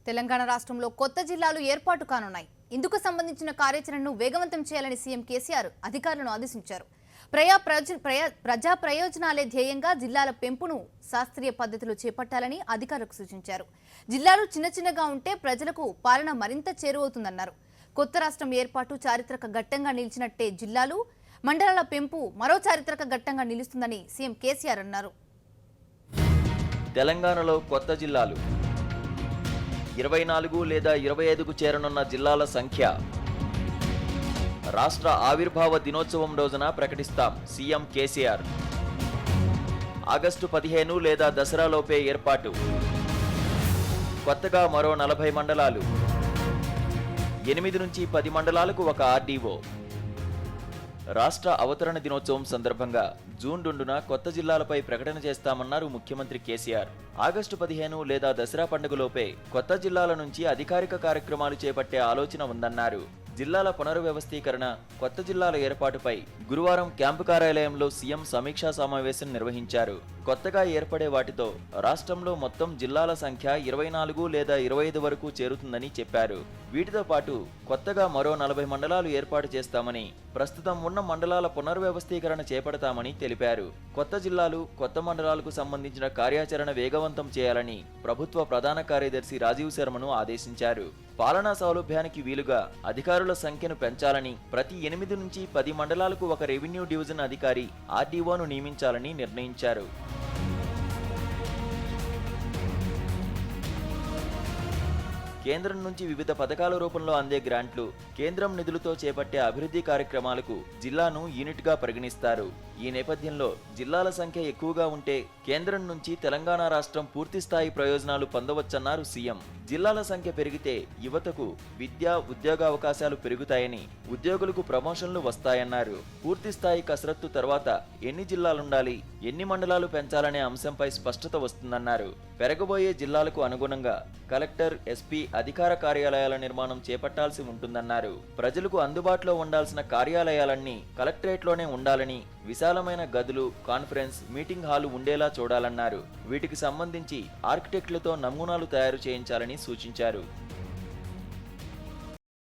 తెలంగాణ రాష్ట్రంలో కొత్త జిల్లాలు ఏర్పాటు కానున్నాయి. ఇందుకు సంబంధించిన కార్యాచరణను వేగవంతం చేయాలని సీఎం కేసీఆర్ అధికారులను ఆదేశించారు. ప్రజా ప్రయోజనాలే ధ్యేయంగా జిల్లాల పెంపును శాస్త్రీయ పద్ధతిలో చేపట్టాలని అధికారులకు సూచించారు. జిల్లాలు చిన్నగా ఉంటే ప్రజలకు పాలన మరింత చేరువవుతుందన్నారు. కొత్త రాష్ట్రం ఏర్పాటు చారిత్రక ఘట్టంగా నిలిచినట్టే జిల్లాలు, మండలాల పెంపు మరో చారిత్రక ఘట్టంగా నిలుస్తుందని సీఎం కేసీఆర్ అన్నారు. తెలంగాణలో కొత్త జిల్లాలు 24 లేదా 25కు చేరనున్న జిల్లాల సంఖ్య రాష్ట్ర ఆవిర్భావ దినోత్సవం రోజున ప్రకటిస్తాం సీఎం కేసీఆర్. ఆగస్టు 15 లేదా దసరాలోపే ఏర్పాటు. కొత్తగా మరో 40 మండలాలు. 8 నుంచి 10 మండలాలకు ఒక ఆర్డీఓ. రాష్ట్ర అవతరణ దినోత్సవం సందర్భంగా జూన్ 2న కొత్త జిల్లాలపై ప్రకటన చేస్తామన్నారు ముఖ్యమంత్రి కేసీఆర్. ఆగస్టు 15 లేదా దసరా పండుగలోపే కొత్త జిల్లాల నుంచి అధికారిక కార్యక్రమాలు చేపట్టే ఆలోచన ఉందన్నారు. జిల్లాల పునర్వ్యవస్థీకరణ, కొత్త జిల్లాల ఏర్పాటుపై గురువారం క్యాంపు కార్యాలయంలో సీఎం సమీక్షా సమావేశం నిర్వహించారు. కొత్తగా ఏర్పడే వాటితో రాష్ట్రంలో మొత్తం జిల్లాల సంఖ్య 24 లేదా 25 వరకు చేరుతుందని చెప్పారు. వీటితో పాటు కొత్తగా మరో 40 మండలాలు ఏర్పాటు చేస్తామని, ప్రస్తుతం ఉన్న మండలాల పునర్వ్యవస్థీకరణ చేపడతామని తెలిపారు. కొత్త జిల్లాలు, కొత్త మండలాలకు సంబంధించిన కార్యాచరణ వేగవంతం చేయాలని ప్రభుత్వ ప్రధాన కార్యదర్శి రాజీవ్ శర్మను ఆదేశించారు. పాలనా సౌలభ్యానికి వీలుగా అధికారుల సంఖ్యను పెంచాలని, ప్రతి 8 నుంచి 10 మండలాలకు ఒక రెవెన్యూ డివిజన్ అధికారి ఆర్డీఓను నియమించాలని నిర్ణయించారు. కేంద్రం నుంచి వివిధ పథకాల రూపంలో అందే గ్రాంట్లు, కేంద్రం నిధులతో చేపట్టే అభివృద్ధి కార్యక్రమాలకు జిల్లాను యూనిట్గా పరిగణిస్తారు. ఈ నేపథ్యంలో జిల్లాల సంఖ్య ఎక్కువగా ఉంటే కేంద్రం నుంచి తెలంగాణ రాష్ట్రం పూర్తిస్థాయి ప్రయోజనాలు పొందవచ్చన్నారు సీఎం. జిల్లాల సంఖ్య పెరిగితే యువతకు విద్యా, ఉద్యోగావకాశాలు పెరుగుతాయని, ఉద్యోగులకు ప్రమోషన్లు వస్తాయన్నారు. పూర్తిస్థాయి కసరత్తు తర్వాత ఎన్ని జిల్లాలుండాలి, ఎన్ని మండలాలు పెంచాలనే అంశంపై స్పష్టత వస్తుందన్నారు. పెరగబోయే జిల్లాలకు అనుగుణంగా కలెక్టర్, ఎస్పీ అధికార కార్యాలయాల నిర్మాణం చేపట్టాల్సి ఉంటుందన్నారు. ప్రజలకు అందుబాటులో ఉండాల్సిన కార్యాలయాలన్నీ కలెక్టరేట్లోనే ఉండాలని, విశాలమైన గదులు, కాన్ఫరెన్స్, మీటింగ్ హాలు ఉండేలా చూడాలన్నారు. వీటికి సంబంధించి ఆర్కిటెక్టులతో నమూనాలు తయారు చేయించాలని సూచించారు.